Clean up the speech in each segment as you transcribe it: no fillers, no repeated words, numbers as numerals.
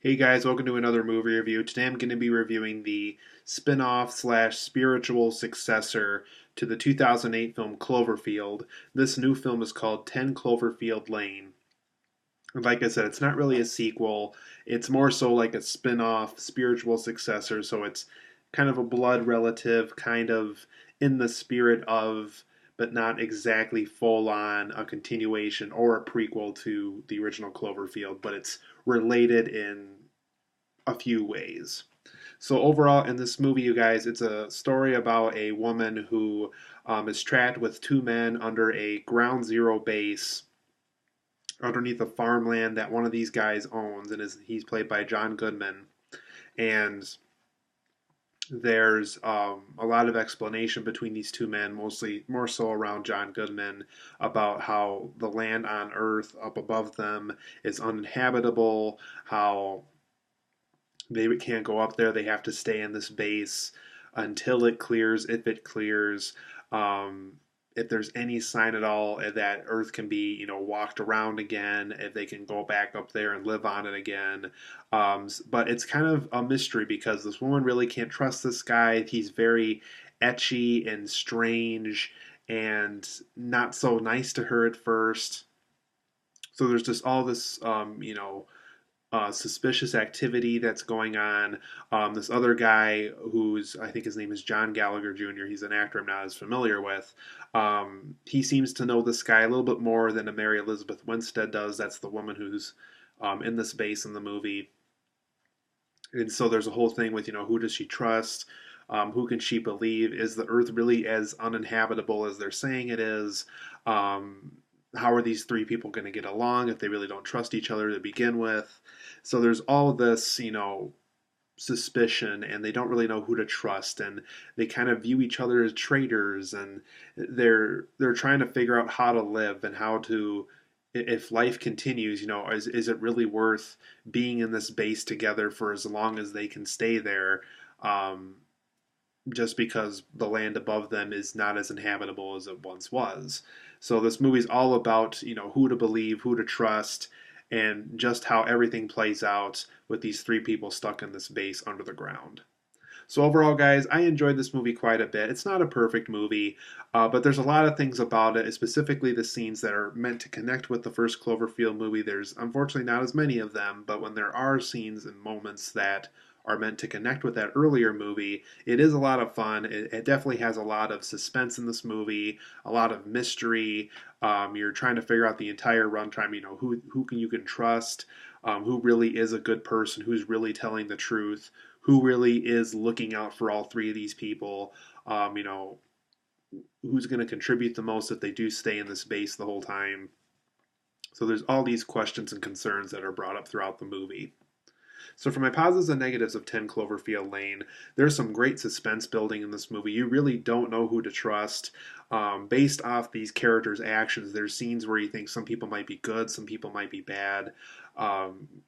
Hey guys, welcome to another movie review. Today I'm going to be reviewing the spin-off slash spiritual successor to the 2008 film Cloverfield. This new film is called 10 Cloverfield Lane. And like I said, it's not really a sequel. It's more so like a spin-off spiritual successor, so it's kind of a blood relative, kind of in the spirit of, but not exactly full on a continuation or a prequel to the original Cloverfield, but it's related in a few ways. So overall, in this movie, you guys, it's a story about a woman who is trapped with two men under a ground zero base underneath a farmland that one of these guys owns, and he's played by John Goodman. And there's a lot of explanation between these two men, mostly more so around John Goodman, about how the land on Earth up above them is uninhabitable, how they can't go up there. They have to stay in this base until it clears, if it clears. Um, if there's any sign at all that Earth can be, walked around again, if they can go back up there and live on it again. But it's kind of a mystery because this woman really can't trust this guy. He's very etchy and strange and not so nice to her at first. So there's just all this, suspicious activity that's going on. This other guy, I think his name is John Gallagher Jr., he's an actor I'm not as familiar with. He seems to know this guy a little bit more than a Mary Elizabeth Winstead does. That's the woman who's in this base in the movie. And so there's a whole thing with, who does she trust? Who can she believe? Is the Earth really as uninhabitable as they're saying it is? How are these three people going to get along if they really don't trust each other to begin with? So there's all this, suspicion, and they don't really know who to trust, and they kind of view each other as traitors, and they're trying to figure out how to live and how to, if life continues, is it really worth being in this base together for as long as they can stay there? Just because the land above them is not as inhabitable as it once was. So this movie's all about, who to believe, who to trust, and just how everything plays out with these three people stuck in this base under the ground. So overall, guys, I enjoyed this movie quite a bit. It's not a perfect movie, but there's a lot of things about it, specifically the scenes that are meant to connect with the first Cloverfield movie. There's unfortunately not as many of them, but when there are scenes and moments that are meant to connect with that earlier movie, it is a lot of fun. It definitely has a lot of suspense in this movie, a lot of mystery. You're trying to figure out the entire runtime, who you can trust, who really is a good person, who's really telling the truth, who really is looking out for all three of these people, who's going to contribute the most if they do stay in this base the whole time. So there's all these questions and concerns that are brought up throughout the movie. So for my positives and negatives of 10 Cloverfield Lane, there's some great suspense building in this movie. You really don't know who to trust. Based off these characters' actions, there's scenes where you think some people might be good, some people might be bad.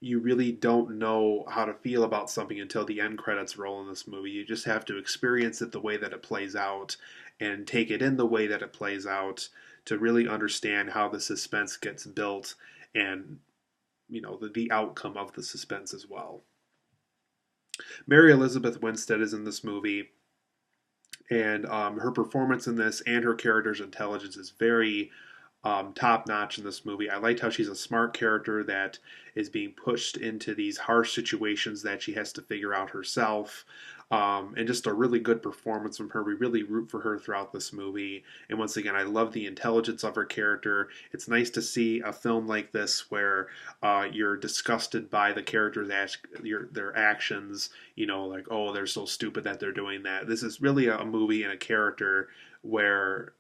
You really don't know how to feel about something until the end credits roll in this movie. You just have to experience it the way that it plays out and take it in the way that it plays out to really understand how the suspense gets built and the outcome of the suspense as well. Mary Elizabeth Winstead is in this movie, and her performance in this and her character's intelligence is very top notch in this movie. I liked how she's a smart character that is being pushed into these harsh situations that she has to figure out herself. And just a really good performance from her. We really root for her throughout this movie. And once again, I love the intelligence of her character. It's nice to see a film like this where you're disgusted by the characters' their actions. Like, oh, they're so stupid that they're doing that. This is really a movie and a character where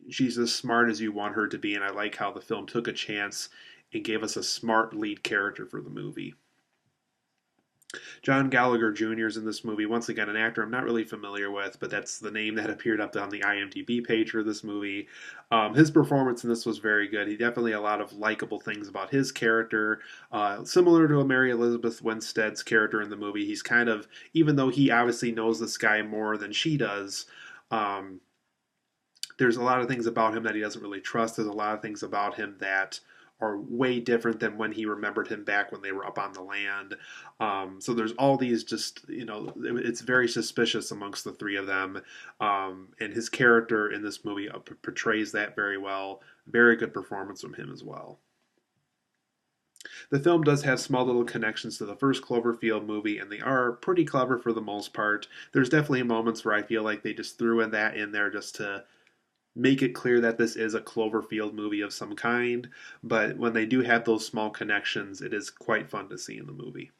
she's as smart as you want her to be, and I like how the film took a chance and gave us a smart lead character for the movie. John Gallagher Jr. is in this movie. Once again, an actor I'm not really familiar with, but that's the name that appeared up on the IMDb page for this movie. His performance in this was very good. He definitely a lot of likable things about his character. Similar to a Mary Elizabeth Winstead's character in the movie, he's kind of, even though he obviously knows this guy more than she does, there's a lot of things about him that he doesn't really trust. There's a lot of things about him that are way different than when he remembered him back when they were up on the land. So there's all these just, it's very suspicious amongst the three of them. And his character in this movie portrays that very well. Very good performance from him as well. The film does have small little connections to the first Cloverfield movie, and they are pretty clever for the most part. There's definitely moments where I feel like they just threw that in there just to make it clear that this is a Cloverfield movie of some kind, but when they do have those small connections, it is quite fun to see in the movie.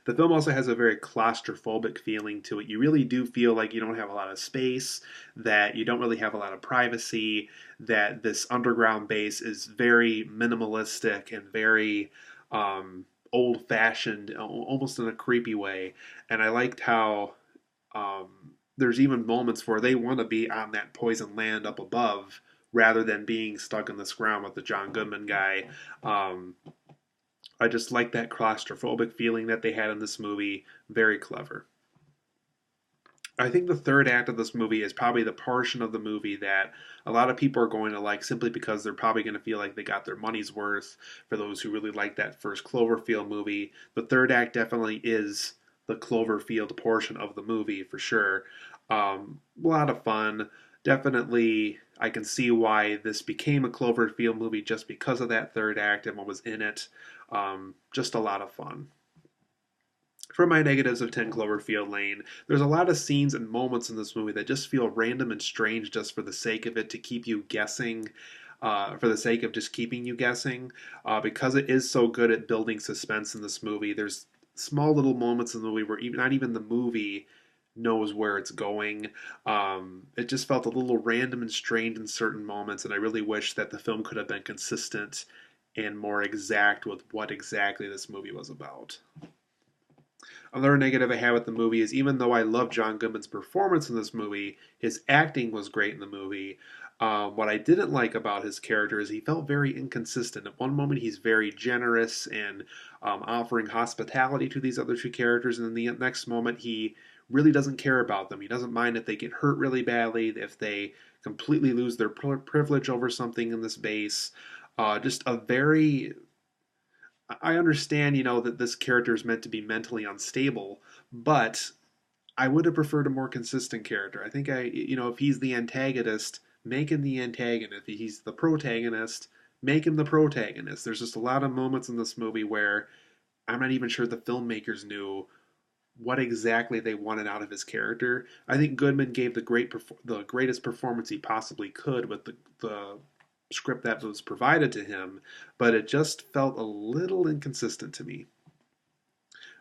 The film also has a very claustrophobic feeling to it. You really do feel like you don't have a lot of space, that you don't really have a lot of privacy, that this underground base is very minimalistic and very old fashioned, almost in a creepy way. And I liked how there's even moments where they want to be on that poison land up above rather than being stuck in this ground with the John Goodman guy. I just like that claustrophobic feeling that they had in this movie. Very clever. I think the third act of this movie is probably the portion of the movie that a lot of people are going to like simply because they're probably going to feel like they got their money's worth. For those who really like that first Cloverfield movie, the third act definitely is the Cloverfield portion of the movie for sure. A lot of fun. Definitely, I can see why this became a Cloverfield movie just because of that third act and what was in it. Just a lot of fun. For my negatives of 10 Cloverfield Lane, there's a lot of scenes and moments in this movie that just feel random and strange just for the sake of it, to keep you guessing, for the sake of just keeping you guessing. Because it is so good at building suspense in this movie, there's small little moments in the movie where not even the movie knows where it's going. It just felt a little random and strange in certain moments, and I really wish that the film could have been consistent and more exact with what exactly this movie was about. Another negative I have with the movie is, even though I love John Goodman's performance in this movie, his acting was great in the movie. What I didn't like about his character is he felt very inconsistent. At one moment, he's very generous and offering hospitality to these other two characters, and then the next moment, he really doesn't care about them. He doesn't mind if they get hurt really badly, if they completely lose their privilege over something in this base. Just a very, I understand, that this character is meant to be mentally unstable, but I would have preferred a more consistent character. I think if he's the antagonist, make him the antagonist. If he's the protagonist, make him the protagonist. There's just a lot of moments in this movie where I'm not even sure the filmmakers knew what exactly they wanted out of his character. I think Goodman gave the greatest performance he possibly could with the script that was provided to him, but it just felt a little inconsistent to me.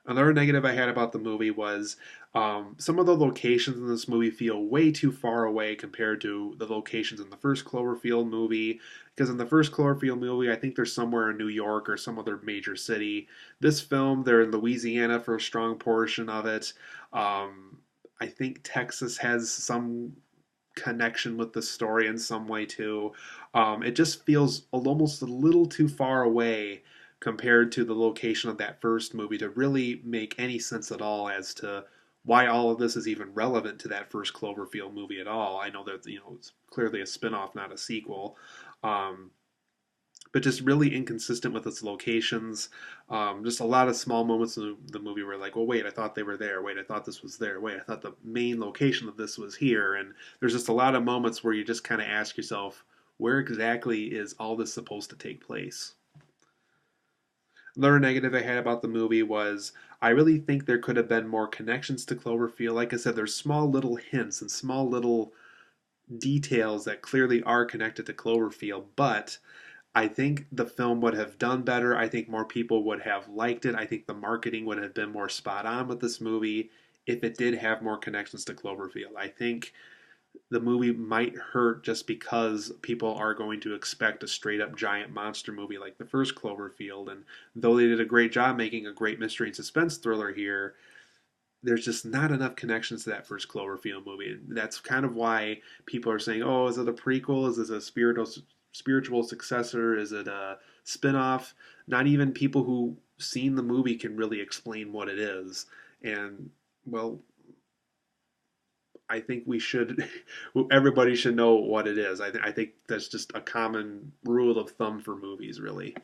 Another negative I had about the movie was some of the locations in this movie feel way too far away compared to the locations in the first Cloverfield movie. Because in the first Cloverfield movie, I think they're somewhere in New York or some other major city. This film, they're in Louisiana for a strong portion of it. I think Texas has some connection with the story in some way too. It just feels almost a little too far away compared to the location of that first movie to really make any sense at all as to why all of this is even relevant to that first Cloverfield movie at all. I know that it's clearly a spin-off, not a sequel. But just really inconsistent with its locations. Just a lot of small moments in the movie where like, well, wait, I thought they were there. Wait, I thought this was there. Wait, I thought the main location of this was here. And there's just a lot of moments where you just kind of ask yourself, where exactly is all this supposed to take place? Another negative I had about the movie was I really think there could have been more connections to Cloverfield. Like I said, there's small little hints and small little details that clearly are connected to Cloverfield, but I think the film would have done better. I think more people would have liked it. I think the marketing would have been more spot on with this movie if it did have more connections to Cloverfield. I think the movie might hurt just because people are going to expect a straight up giant monster movie like the first Cloverfield. And though they did a great job making a great mystery and suspense thriller here, there's just not enough connections to that first Cloverfield movie. And that's kind of why people are saying, oh, is it a prequel? Is it a spiritual successor? Is it a spin-off? Not even people who seen the movie can really explain what it is. And, well, I think we should, everybody should know what it is. I think that's just a common rule of thumb for movies, really.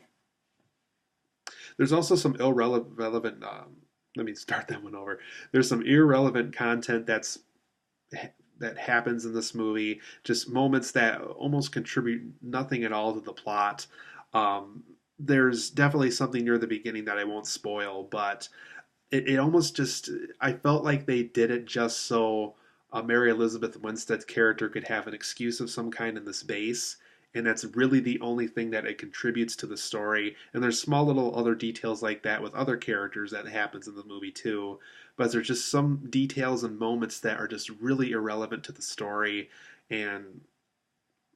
There's also some irrelevant. Let me start that one over. There's some irrelevant content that happens in this movie. Just moments that almost contribute nothing at all to the plot. Um, there's definitely something near the beginning that I won't spoil, but it almost just I felt like they did it just so Mary Elizabeth Winstead's character could have an excuse of some kind in this base, and that's really the only thing that it contributes to the story. And there's small little other details like that with other characters that happens in the movie too, but there's just some details and moments that are just really irrelevant to the story, and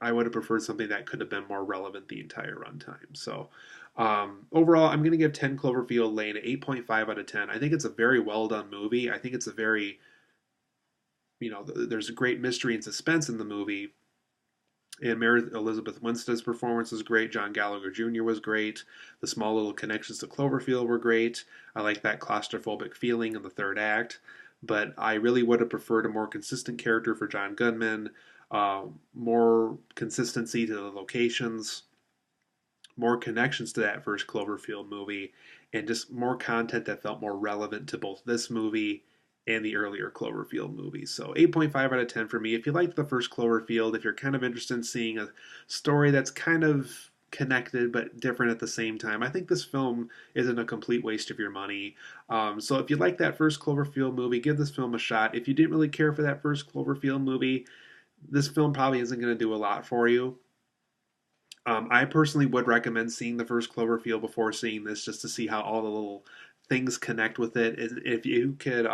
I would have preferred something that could have been more relevant the entire runtime. So overall, I'm going to give 10 Cloverfield Lane an 8.5 out of 10. I think it's a very well done movie. I think it's a very, there's a great mystery and suspense in the movie. And Mary Elizabeth Winstead's performance was great. John Gallagher Jr. was great. The small little connections to Cloverfield were great. I like that claustrophobic feeling in the third act. But I really would have preferred a more consistent character for John Goodman, more consistency to the locations, more connections to that first Cloverfield movie, and just more content that felt more relevant to both this movie and the earlier Cloverfield movies. So 8.5 out of 10 for me. If you liked the first Cloverfield, if you're kind of interested in seeing a story that's kind of connected but different at the same time, I think this film isn't a complete waste of your money. So if you like that first Cloverfield movie, give this film a shot. If you didn't really care for that first Cloverfield movie, this film probably isn't going to do a lot for you. I personally would recommend seeing the first Cloverfield before seeing this, just to see how all the little things connect with it. If you could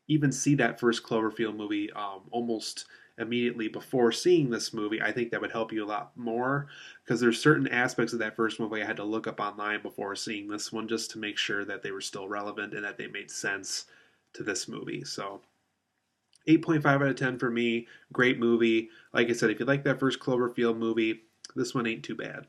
even see that first Cloverfield movie almost immediately before seeing this movie, I think that would help you a lot more, because there's certain aspects of that first movie I had to look up online before seeing this one just to make sure that they were still relevant and that they made sense to this movie. So 8.5 out of 10 for me. Great movie. Like I said, if you like that first Cloverfield movie, this one ain't too bad.